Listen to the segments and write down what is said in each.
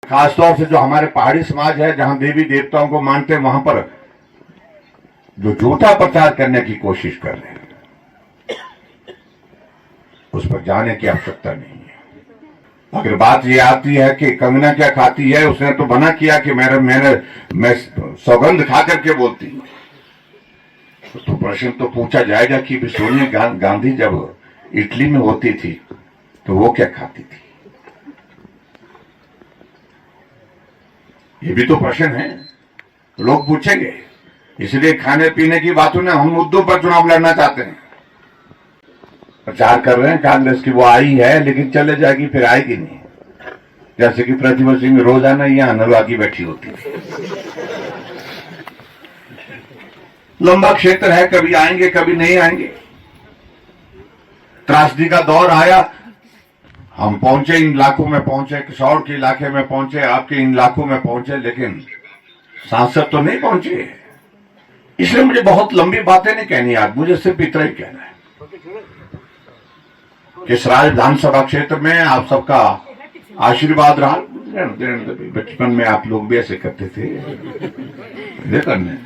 खासतौर से जो हमारे पहाड़ी समाज है, जहां देवी देवताओं को मानते हैं, वहां पर जो झूठा प्रचार करने की कोशिश कर रहे हैं, उस पर जाने की आवश्यकता नहीं है। अगर बात ये आती है कि कंगना क्या खाती है, उसने तो मना किया कि मैं सौगंध खा करके बोलती हूं, तो प्रश्न तो पूछा जाएगा कि सोनिया गांधी जब इटली में होती थी तो वो क्या खाती थी? ये भी तो प्रश्न है, लोग पूछेंगे। इसलिए खाने पीने की बातों ने हम मुद्दों पर चुनाव लड़ना चाहते हैं। प्रचार कर रहे हैं कांग्रेस की वो आई है लेकिन चले जाएगी, फिर आएगी नहीं। जैसे कि प्रतिभा सिंह रोजाना यहां नलवा की बैठी होती थी। लंबा क्षेत्र है, कभी आएंगे कभी नहीं आएंगे। त्रासदी का दौर आया, हम पहुंचे, इन इलाकों में पहुंचे, किशोर के इलाके में पहुंचे, आपके इन इलाकों में पहुंचे, लेकिन सांसद तो नहीं पहुंचे। इसलिए मुझे बहुत लंबी बातें नहीं कहनी आज, मुझे सिर्फ इतना ही कहना है कि सराय विधानसभा क्षेत्र में आप सबका आशीर्वाद रहा। बचपन में आप लोग भी ऐसे करते थे, करने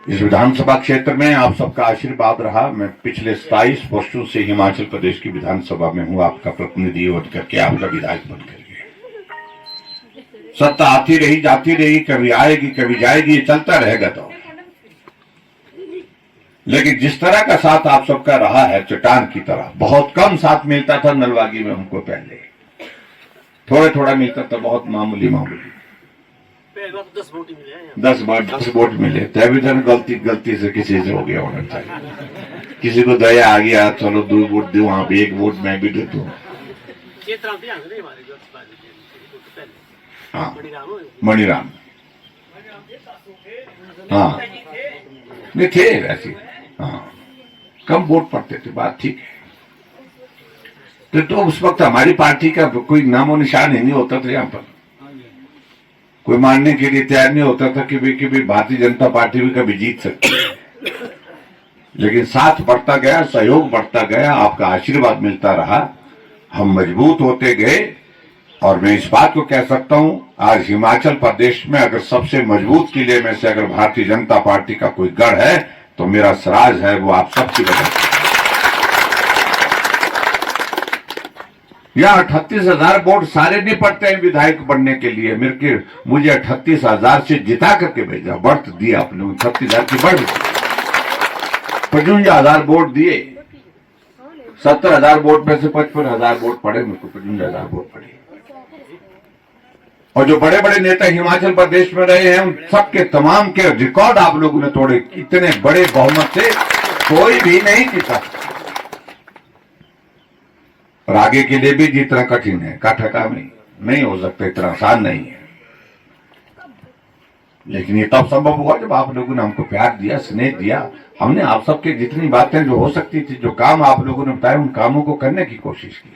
इस विधानसभा क्षेत्र में आप सबका आशीर्वाद रहा। मैं पिछले 27 वर्षों से हिमाचल प्रदेश की विधानसभा में हूं, आपका प्रतिनिधि होकर करके, आपका विधायक बनकर। सत्ता आती रही जाती रही, कभी आएगी कभी जाएगी, चलता रहेगा। तो लेकिन जिस तरह का साथ आप सबका रहा है, चट्टान की तरह, बहुत कम साथ मिलता था नलवागी में हमको। पहले थोड़ा थोड़ा मिलता था, बहुत मामूली 10 वोट मिले। तभी तो गलती से किसी से हो गया होना चाहिए। किसी को दया आ गया, चलो 2 वोट दो, वहां पे 1 वोट मैं भी दे दूं। हाँ, मणिराम, हाँ नहीं थे वैसे, हाँ कम वोट पड़ते थे, बात ठीक है। तो उस वक्त हमारी पार्टी का कोई नामो निशान ही नहीं होता था। यहाँ पर कोई मानने के लिए तैयार नहीं होता था कि भाई भारतीय जनता पार्टी भी कभी जीत सकती है। लेकिन साथ बढ़ता गया, सहयोग बढ़ता गया, आपका आशीर्वाद मिलता रहा, हम मजबूत होते गए। और मैं इस बात को कह सकता हूं, आज हिमाचल प्रदेश में अगर सबसे मजबूत किले में से अगर भारतीय जनता पार्टी का कोई गढ़ है तो मेरा सराज है, वो आप सबकी वजह से। यहाँ 38,000 वोट सारे नहीं पड़ते हैं विधायक बनने के लिए। मुझे 38,000 से जिता करके भेजा, बढ़त दिया आपने, 36,000 की बढ़, 55,000 वोट दिए। 70,000 वोट में से 55,000 वोट पड़े, मेरे को 55,000 वोट पड़े। और जो बड़े बड़े नेता हिमाचल प्रदेश में रहे हैं, उन सबके तमाम के रिकॉर्ड आप लोगों ने तोड़े। इतने बड़े बहुमत से कोई भी नहीं जीता। और आगे के लिए भी जीतना कठिन है, काठा काम नहीं हो सकता, इतना आसान नहीं है। लेकिन ये तब संभव हुआ जब आप लोगों ने हमको प्यार दिया, स्नेह दिया। हमने आप सबके जितनी बातें जो हो सकती थी, जो काम आप लोगों ने बताए, उन कामों को करने की कोशिश की।